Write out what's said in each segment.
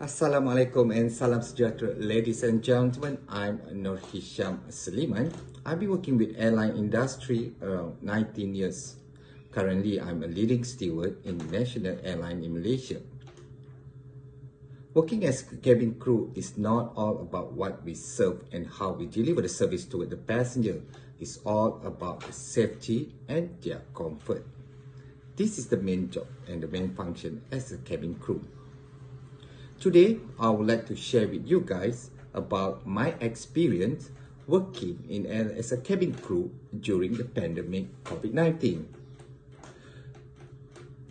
Assalamualaikum and salam sejahtera, ladies and gentlemen. I'm Nur Hisham Sliman. I've been working with airline industry around 19 years. Currently, I'm a leading steward in National Airline in Malaysia. Working as cabin crew is not all about what we serve and how we deliver the service to the passenger. It's all about the safety and their comfort. This is the main job and the main function as a cabin crew. Today, I would like to share with you guys about my experience working as a cabin crew during the pandemic COVID-19.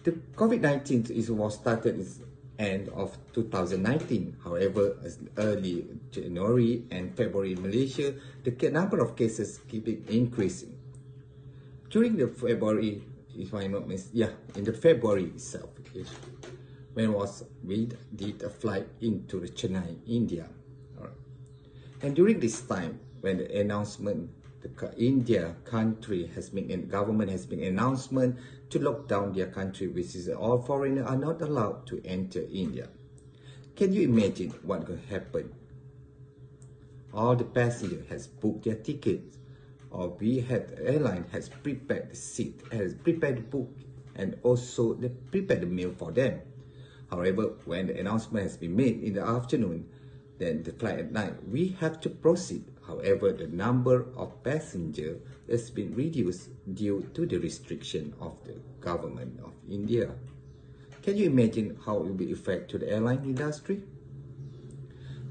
The COVID-19 was started at the end of 2019. However, as early January and February in Malaysia, the number of cases keep increasing. During the February, if I'm not mistaken, in the February itself, we did a flight into the Chennai, India. Alright. And during this time, when the announcement, the India country has made, and government has made an announcement to lock down their country, which is all foreigners are not allowed to enter India. Can you imagine what could happen? All the passengers has booked their tickets, or the airline has prepared the seat, has prepared the book, and also they prepared the meal for them. However, when the announcement has been made in the afternoon, then the flight at night, we have to proceed. However, the number of passengers has been reduced due to the restriction of the government of India. Can you imagine how it will affect to the airline industry?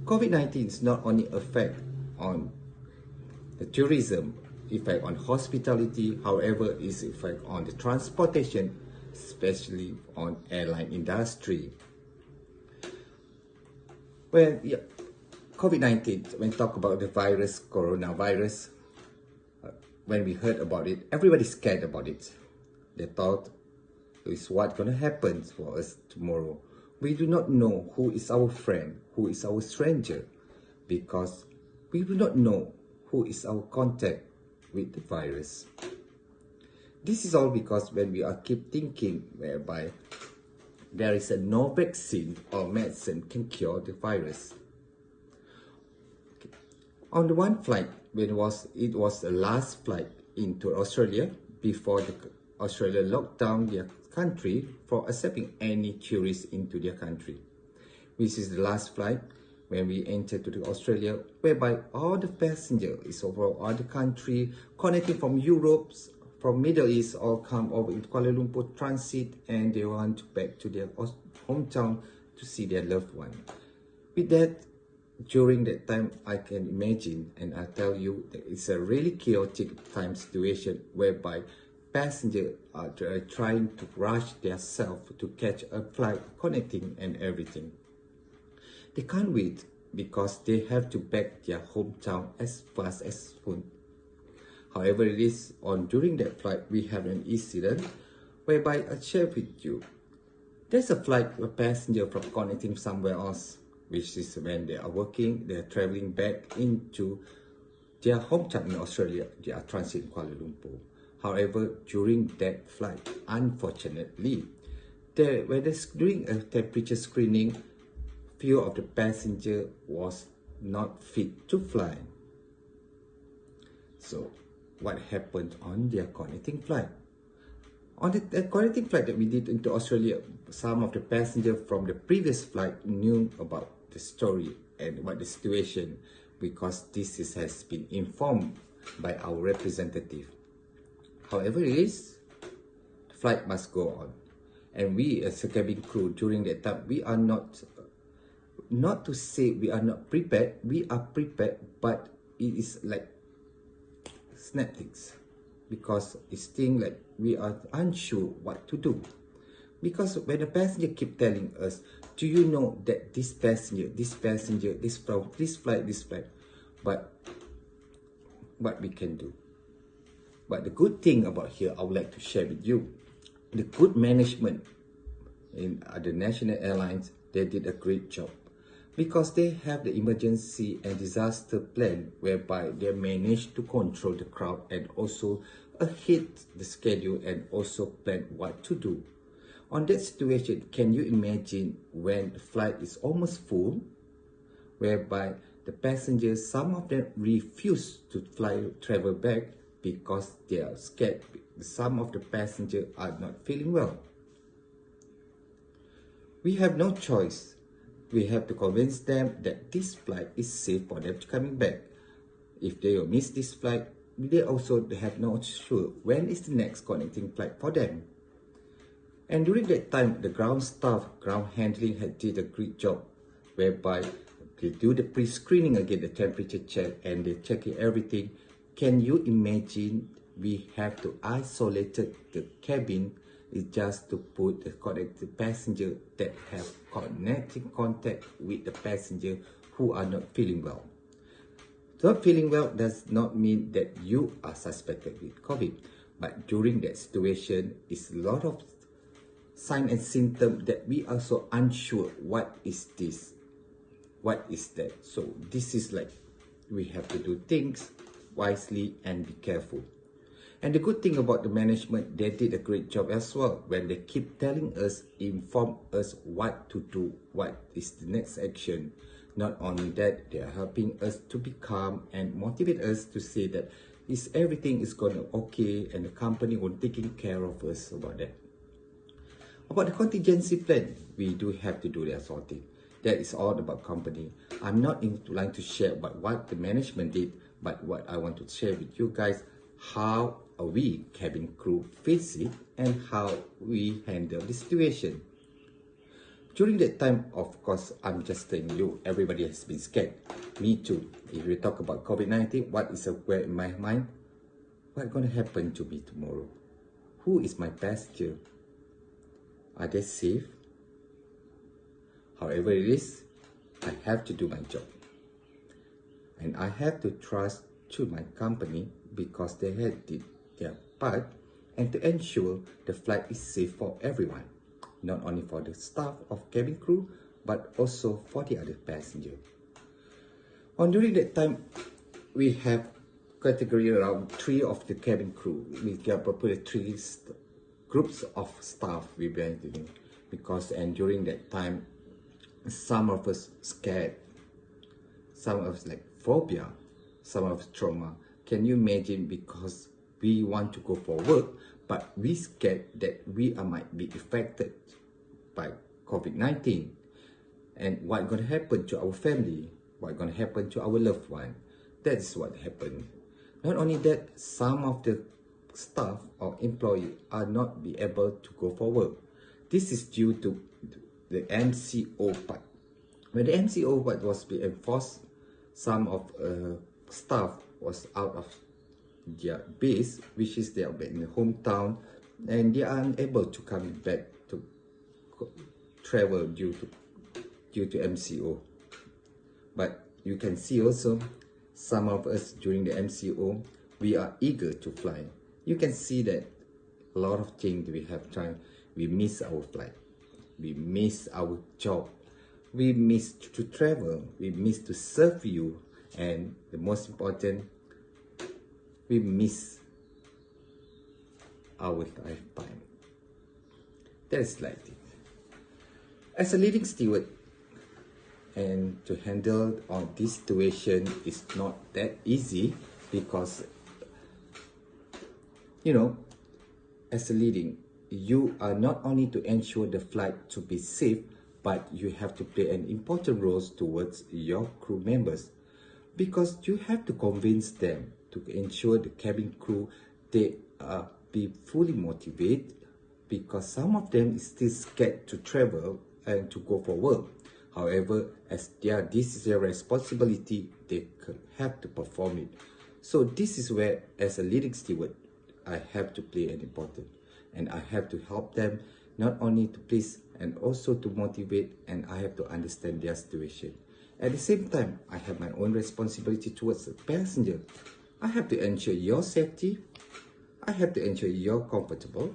COVID-19 is not only affect on the tourism, effect on hospitality, however, it's effect on the transportation, especially on airline industry. Well, yeah, COVID-19, when talk about the virus, coronavirus, when we heard about it, everybody scared about it. They thought, is what gonna happen for us tomorrow? We do not know who is our friend, who is our stranger, because we do not know who is our contact with the virus. This is all because when we are keep thinking whereby there is no vaccine or medicine can cure the virus. Okay. On the one flight, when it was the last flight into Australia before Australia locked down their country for accepting any tourists into their country. This is the last flight when we entered to Australia, whereby all the passengers is over all the country connecting from Europe, from Middle East, all come over into Kuala Lumpur transit, and they want back to their hometown to see their loved one. With that, during that time, I can imagine, and I tell you, that it's a really chaotic time situation whereby passengers are trying to rush themselves to catch a flight connecting and everything. They can't wait because they have to back their hometown as fast as possible. However, it is during that flight, we have an incident whereby I share with you. There's a flight, a passenger from connecting somewhere else, which is when they are working, they are traveling back into their hometown in Australia. They are transit in Kuala Lumpur. However, during that flight, unfortunately, when they're doing a temperature screening, few of the passengers was not fit to fly. So, what happened on their connecting flight? On the connecting flight that we did into Australia, some of the passengers from the previous flight knew about the story and about the situation because this has been informed by our representative. However, the flight must go on. And we as a cabin crew during that time, we are not to say we are not prepared, we are prepared, but it is like snaptics, because it's things like we are unsure what to do. Because when the passenger keep telling us, do you know that this passenger, this flight, but what we can do. But the good thing about here, I would like to share with you, the good management in the national airlines, they did a great job. Because they have the emergency and disaster plan whereby they manage to control the crowd and also hit the schedule and also plan what to do. On that situation, can you imagine when the flight is almost full, whereby the passengers, some of them refuse to travel back because they are scared. Some of the passengers are not feeling well. We have no choice. We have to convince them that this flight is safe for them to coming back. If they will miss this flight, they also have no sure when is the next connecting flight for them. And during that time, the ground staff, ground handling had did a great job, whereby they do the pre-screening again, the temperature check, and they checking everything. Can you imagine we have to isolate the cabin just to put the passenger that have connecting contact with the passenger who are not feeling well. Not feeling well does not mean that you are suspected with COVID, but during that situation, it's a lot of signs and symptoms that we are so unsure what is this, what is that. So this is like we have to do things wisely and be careful. And the good thing about the management, they did a great job as well when they keep telling us, inform us what to do, what is the next action. Not only that, they are helping us to be calm and motivate us to say that everything is going to okay and the company will taking care of us about that. About the contingency plan, we do have to do that sort of thing. That is all about company. I'm not inclined to share about what the management did, but what I want to share with you guys, how we cabin crew face it and how we handle the situation. During that time, of course, I'm just telling you, everybody has been scared. Me too. If we talk about COVID-19, what is aware in my mind? What's going to happen to me tomorrow? Who is my passenger? Are they safe? However it is, I have to do my job. And I have to trust to my company because they had did their part and to ensure the flight is safe for everyone. Not only for the staff of cabin crew, but also for the other passenger. During that time, we have category around 3 of the cabin crew. We have put 3 groups of staff we been doing because, and during that time, some of us scared, some of us like phobia, some of us trauma. Can you imagine, because we want to go for work, but we scared that we might be affected by COVID-19, and what's going to happen to our family, what's going to happen to our loved one. That is what happened. Not only that, some of the staff or employee are not be able to go for work. This is due to the MCO part. When the MCO part was being enforced, some of staff was out of their base, which is their in the hometown, and they are unable to come back to travel due to MCO. But you can see also, some of us during the MCO, we are eager to fly. You can see that a lot of things we have tried. We miss our flight, we miss our job, we miss to travel, we miss to serve you, and the most important, we miss our lifetime. That's like it. As a leading steward, and to handle on this situation is not that easy because, you know, as a leading, you are not only to ensure the flight to be safe, but you have to play an important role towards your crew members, because you have to convince them to ensure the cabin crew they be fully motivated, because some of them is still scared to travel and to go for work. However, as this is their responsibility, they have to perform it. So this is where, as a leading steward, I have to play an important, and I have to help them not only to please and also to motivate, and I have to understand their situation. At the same time, I have my own responsibility towards the passenger. I have to ensure your safety. I have to ensure you're comfortable.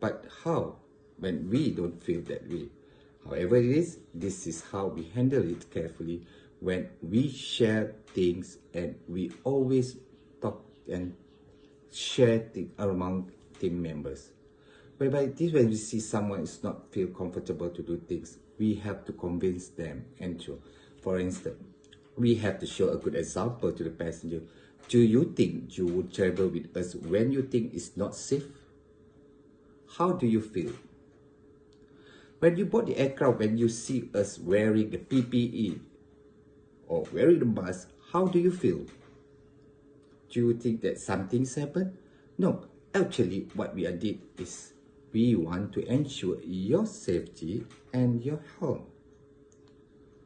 But how? When we don't feel that way. However it is, this is how we handle it carefully when we share things, and we always talk and share things among team members. Whereby this, when we see someone is not feel comfortable to do things, we have to convince them and to, for instance, we have to show a good example to the passenger. Do you think you would travel with us when you think it's not safe? How do you feel? When you board the aircraft, when you see us wearing the PPE or wearing the mask, how do you feel? Do you think that something's happened? No, actually what we did is we want to ensure your safety and your health.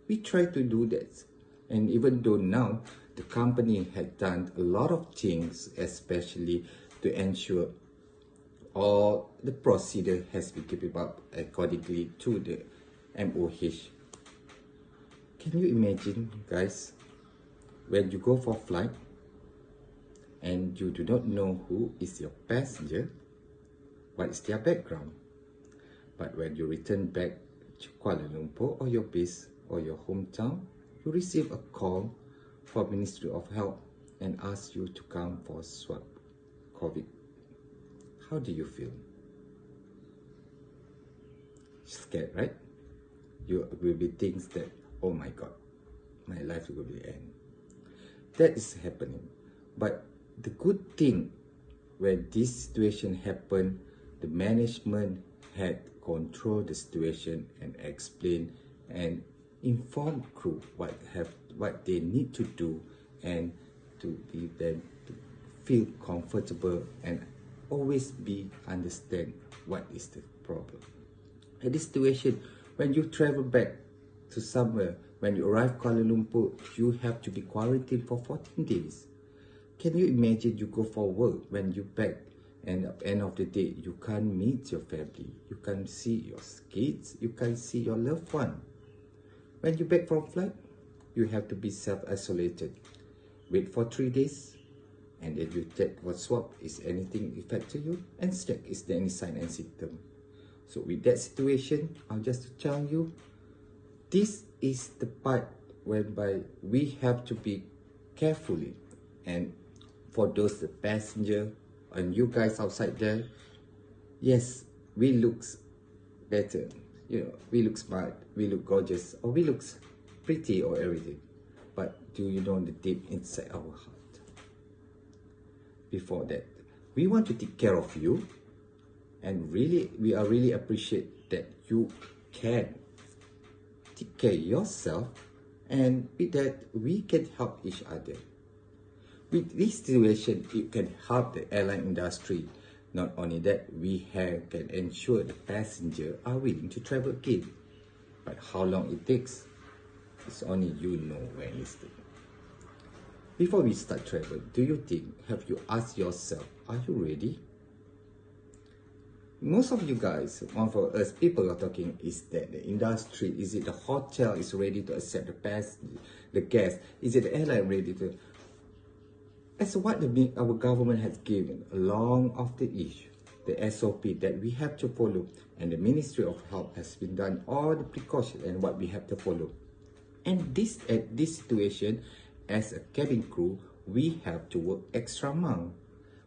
We try to do that. And even though now the company had done a lot of things, especially to ensure all the procedure has been kept up accordingly to the MOH. Can you imagine, guys, when you go for flight and you do not know who is your passenger, what is their background? But when you return back to Kuala Lumpur or your base or your hometown, you receive a call from Ministry of Health and ask you to come for swab COVID. How do you feel? Scared, right? You will be things that, oh my God, my life will be end. That is happening. But the good thing, when this situation happened, the management had controlled the situation and explained and informed crew what they need to do and to be them to feel comfortable and always be understand what is the problem. In this situation, when you travel back to somewhere, when you arrive Kuala Lumpur, you have to be quarantined for 14 days. Can you imagine you go for work when you back and at the end of the day, you can't meet your family, you can't see your kids, you can't see your loved one. When you back from flight, you have to be self-isolated. Wait for 3 days, and then you take what swab, is anything effect to you, and check is there any sign and symptom. So with that situation, I'll just tell you, this is the part whereby we have to be carefully. And for those the passenger and you guys outside there, yes, we look better, you know, we look smart, we look gorgeous, or we look pretty or everything. But do you know the deep inside our heart? Before that, we want to take care of you, and really, we are really appreciate that you can take care of yourself, and with that, we can help each other. With this situation, it can help the airline industry. Not only that, we can ensure the passengers are willing to travel again. But how long it takes, it's only you know when listening. Before we start travel, do you think, have you asked yourself, are you ready? Most of you guys, one for us, people are talking is that the industry, is it the hotel is ready to accept the guests? Is it the airline ready to? As what our government has given along of the issue, the SOP that we have to follow, and the Ministry of Health has been done all the precautions and what we have to follow. And this at this situation, as a cabin crew, we have to work extra mile.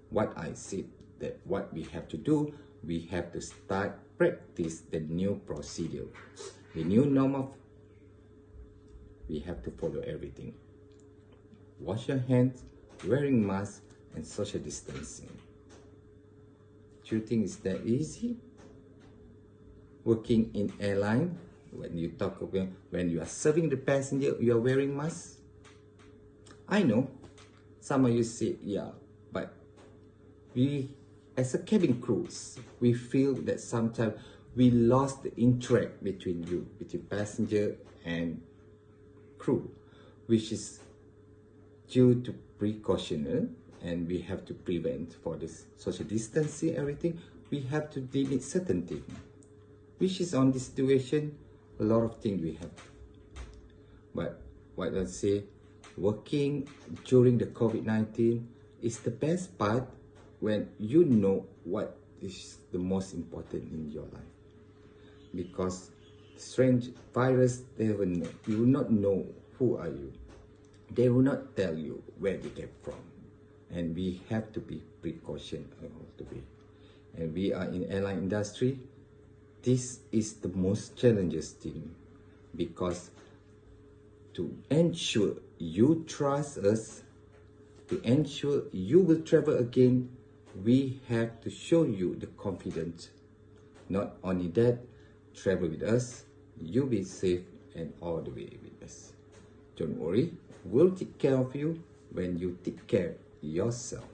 What I said that what we have to do, we have to start practice the new procedure, the new norm of. We have to follow everything. Wash your hands, wearing masks, and social distancing. Do you think it's that easy? Working in airline, when you talk about when you are serving the passenger, you are wearing masks. I know some of you say, yeah, but we as a cabin crews, we feel that sometimes we lost the interact between passenger and crew, which is due to precaution, and we have to prevent for this social distancing, everything. We have to limit certain things, which is on this situation, a lot of things we have. But what I say, working during the COVID-19 is the best part when you know what is the most important in your life. Because strange virus, they will know. You will not know who are you. They will not tell you where they came from. And we have to be precaution along the way. and we are in airline industry, this is the most challenges thing, because to ensure you trust us, to ensure you will travel again, we have to show you the confidence. Not only that, travel with us, you'll be safe and all the way with us. Don't worry, we'll take care of you when you take care of yourself.